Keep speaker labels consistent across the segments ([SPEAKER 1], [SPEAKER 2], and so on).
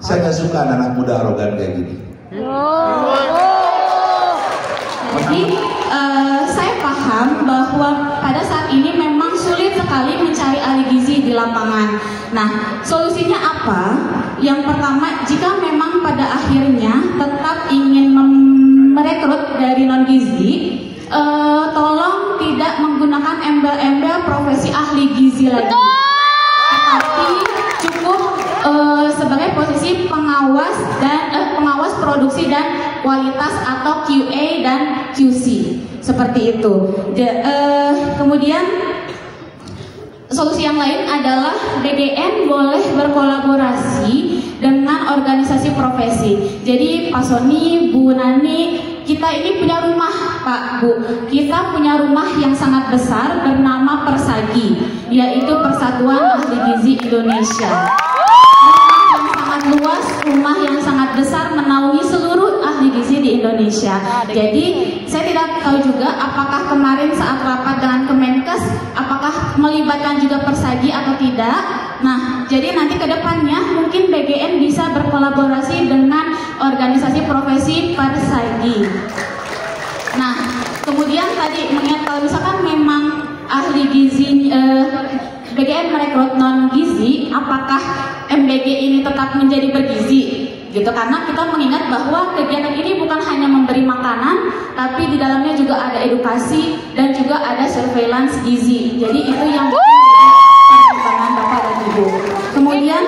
[SPEAKER 1] Saya nggak suka anak muda arogan kayak gini.
[SPEAKER 2] Jadi saya paham bahwa pada saat ini memang sulit sekali mencari ahli gizi di lapangan. Nah, solusinya apa? Yang pertama, jika memang pada akhirnya tetap ingin merekrut dari non gizi, tolong tidak menggunakan embel-embel profesi ahli gizi lagi, tetapi cukup sebagai posisi pengawas dan pengawas produksi dan kualitas atau QA dan QC seperti itu. Kemudian solusi yang lain adalah BGN boleh berkolaborasi dengan organisasi profesi. Jadi Pak Sony, Bu Nani, kita ini punya rumah Pak Bu, kita punya rumah yang sangat besar bernama Persagi, yaitu Persatuan Ahli Gizi Indonesia. Luas, rumah yang sangat besar menaungi seluruh ahli gizi di Indonesia. Jadi saya tidak tahu juga apakah kemarin saat rapat dengan Kemenkes apakah melibatkan juga Persagi atau tidak. Nah, jadi nanti ke depannya mungkin BGN bisa berkolaborasi dengan organisasi profesi Persagi. Nah, kemudian tadi mengingat kalau misalkan memang ahli gizi BGN merekrut non gizi, apakah MBG ini tetap menjadi bergizi? Gitu, karena kita mengingat bahwa kegiatan ini bukan hanya memberi makanan, tapi di dalamnya juga ada edukasi dan juga ada surveillance gizi. Jadi itu yang pertimbangan Bapak dan Ibu. Kemudian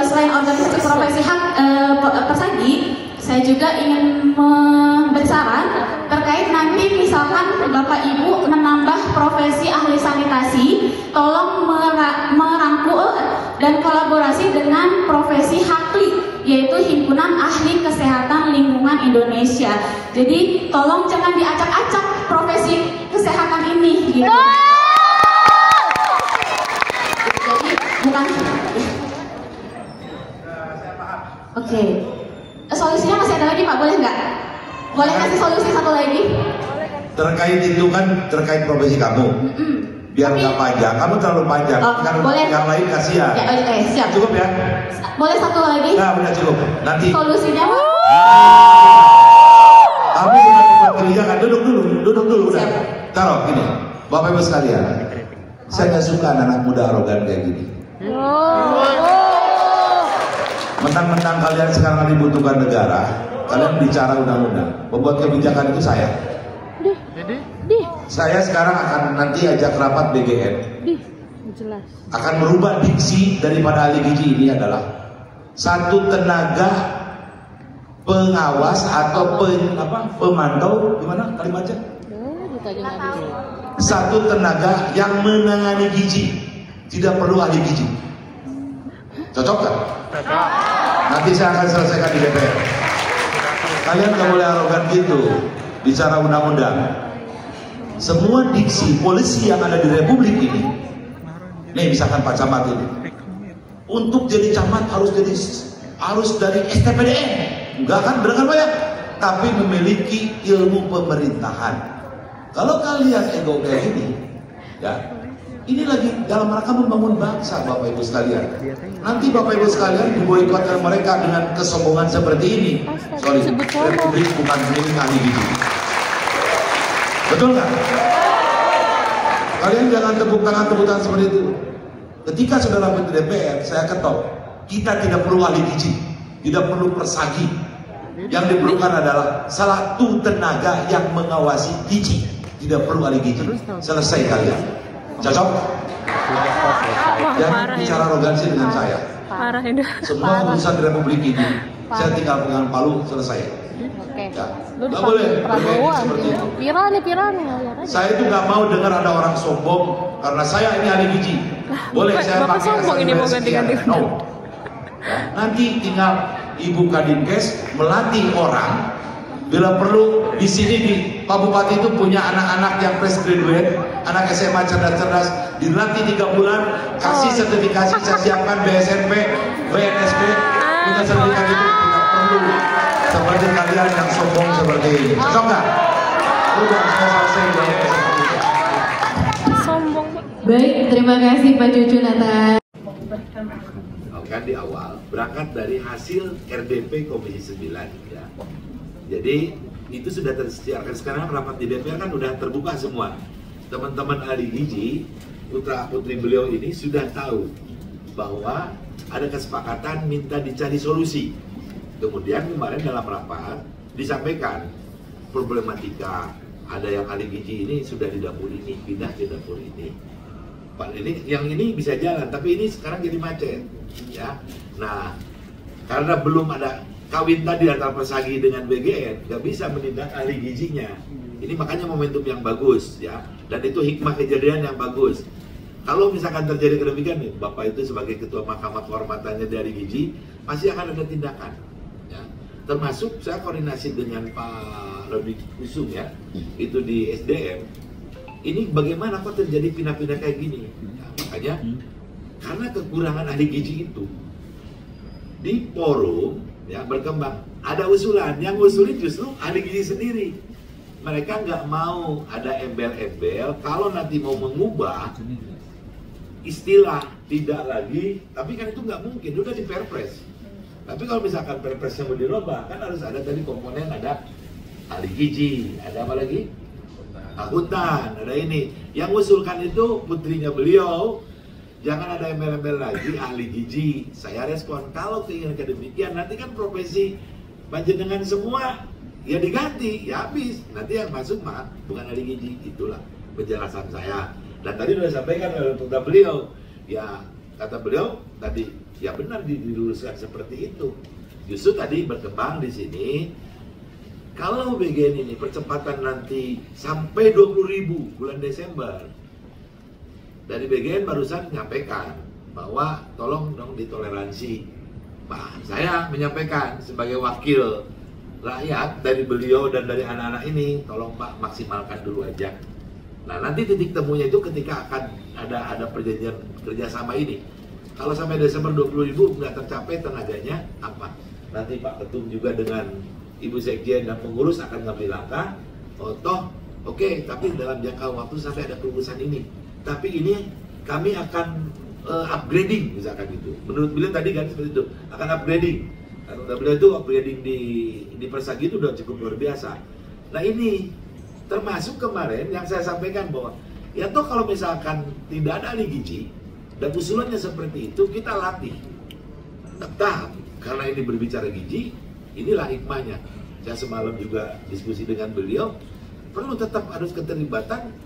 [SPEAKER 2] selain organisasi profesi Persagi, saya juga ingin memberi saran terkait nanti misalkan Bapak Ibu menambah profesi ahli sanitasi, tolong merangkul dan kolaborasi dengan profesi HAKLI, yaitu Himpunan Ahli Kesehatan Lingkungan Indonesia. Jadi tolong jangan diacak-acak profesi kesehatan ini, gitu. Jadi bukan. Oke. Solusinya masih ada lagi Pak, boleh nggak? Boleh kasih solusi satu lagi?
[SPEAKER 1] Terkait itu kan terkait profesi kamu. Biar nggak panjang, kamu terlalu panjang. Kan
[SPEAKER 2] boleh.
[SPEAKER 1] Yang lain kasihan.
[SPEAKER 2] Ya, oke, siap.
[SPEAKER 1] Cukup ya?
[SPEAKER 2] Boleh satu lagi?
[SPEAKER 1] Nah, udah cukup. Nanti.
[SPEAKER 2] Solusinya?
[SPEAKER 1] Kamu sudah membuat kebijakan. Duduk dulu. Udah.
[SPEAKER 2] Siap.
[SPEAKER 1] Taruh gini, Bapak Ibu sekalian. Saya nggak suka anak muda arogan kayak gini. Mentang-mentang kalian sekarang dibutuhkan negara, kalian bicara undang-undang, membuat kebijakan itu saya. Saya sekarang akan nanti ajak rapat BGN, akan merubah diksi daripada ahli gizi ini adalah satu tenaga pengawas atau pemantau, gimana kalimatnya? Satu tenaga yang menangani gizi, tidak perlu ahli gizi. Cocok kan? Nanti saya akan selesaikan di DPR. Kalian gak boleh arogan gitu bicara undang-undang. Semua diksi polisi yang ada di Republik ini, nih misalkan Pak Camat ini, untuk jadi camat harus dari STPDN, enggak kan berangkat banyak, tapi memiliki ilmu pemerintahan. Kalau kalian ego kayak gini, ya. Ini lagi dalam rangka membangun bangsa, Bapak Ibu sekalian. Nanti Bapak Ibu sekalian diboikot oleh mereka dengan kesombongan seperti ini. Sorry, Republik bukan milik ahli gizi. Betul nggak? Kalian jangan tepuk tangan seperti itu. Ketika saudara di DPR, saya ketok, kita tidak perlu ahli gizi, tidak perlu Persagi. Yang diperlukan adalah satu tenaga yang mengawasi gizi, tidak perlu ahli gizi. Selesai kalian. Cocok? Jangan bicara arogansi dengan saya. Semua urusan di Republik ini, saya tinggal pegang palu, selesai. Ya. Gak boleh seperti itu. Saya itu gak mau dengar ada orang sombong karena saya ini ahli gizi. Boleh saya pakai asal universitas? No. Nanti tinggal Ibu Kadinkes melatih orang. Bila perlu di sini di Pak Bupati itu punya anak-anak yang fresh graduate, anak SMA cerdas-cerdas, dilatih 3 bulan, kasih sertifikasi, saya siapkan BSNP, BNSP, punya sertifikat itu tidak perlu seperti kalian yang sombong seperti ini. Cocok nggak? Udah saya selesai seperti itu.
[SPEAKER 2] Baik, terima kasih Pak Cucun atas.
[SPEAKER 1] sampaikan di awal, berangkat dari hasil RDP Komisi 9 ya. Jadi itu sudah tersiarkan, sekarang rapat di DPR kan udah terbuka semua. Teman-teman ahli gizi, putra putri beliau ini sudah tahu bahwa ada kesepakatan minta dicari solusi. Kemudian kemarin dalam rapat disampaikan problematika, ada yang ahli gizi ini sudah di dapur ini, pindah ke dapur ini. Pak, ini yang ini bisa jalan, tapi ini sekarang jadi macet ya. Nah, karena belum ada kawin tadi antara Persagi dengan BGN, nggak bisa menindak ahli gizinya. Ini makanya momentum yang bagus ya, dan itu hikmah kejadian yang bagus. Kalau misalkan terjadi kedemikian nih, Bapak itu sebagai ketua Mahkamah Kehormatannya dari gizi, pasti akan ada tindakan. Ya. Termasuk saya koordinasi dengan Pak Rodi Kusum ya, itu di SDM. Ini bagaimana kok terjadi pindah-pindah kayak gini? Ya, makanya karena kekurangan ahli gizi itu di forum ya berkembang. Ada usulan, yang usulin justru ahli gizi sendiri. Mereka nggak mau ada embel-embel. Kalau nanti mau mengubah istilah tidak lagi, tapi kan itu nggak mungkin, udah di Perpres. Tapi kalau misalkan Perpresnya mau dirubah, kan harus ada tadi komponen, ada ahli gizi, ada apa lagi? Akuntan, ada ini. Yang usulkan itu putrinya beliau, jangan ada embel-embel lagi ahli gizi. Saya respon, kalau keinginan demikian, nanti kan profesi panjenengan semua ya diganti, ya habis. Nanti yang masuk mah bukan ahli gizi, itulah penjelasan saya. Dan tadi sudah sampaikan oleh putra beliau, ya kata beliau tadi, ya benar diluruskan seperti itu. Justru tadi berkembang di sini, kalau BGN ini percepatan nanti sampai 20.000 bulan Desember, dari BGN barusan menyampaikan bahwa tolong dong ditoleransi. Nah, saya menyampaikan sebagai wakil rakyat dari beliau dan dari anak-anak ini, tolong Pak maksimalkan dulu aja. Nah, nanti titik temunya itu ketika akan ada perjanjian kerjasama ini. Kalau sampai Desember 20.000 nggak tercapai, tenaganya apa? Nanti Pak Ketum juga dengan Ibu Sekjen dan pengurus akan ngambil langkah. Oh toh, oke, tapi dalam jangka waktu sampai ada kelulusan ini. Tapi ini kami akan upgrading misalkan gitu. Menurut beliau tadi kan seperti itu, akan upgrading. Karena beliau itu upgrading di Persagi itu udah cukup luar biasa. Nah ini termasuk kemarin yang saya sampaikan bahwa ya toh kalau misalkan tidak ada ahli gizi dan usulannya seperti itu, kita latih tetap, karena ini berbicara gizi, inilah hikmahnya. Saya semalam juga diskusi dengan beliau, perlu tetap harus keterlibatan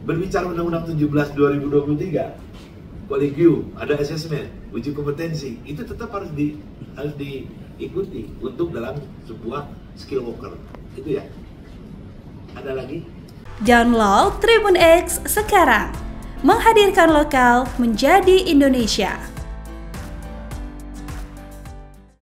[SPEAKER 1] berbicara Undang-Undang 17 2023, kolegium, ada asesmen, uji kompetensi, itu tetap harus diikuti untuk dalam sebuah skill worker. Itu ya. Ada lagi?
[SPEAKER 3] Download Tribun X sekarang, menghadirkan lokal menjadi Indonesia.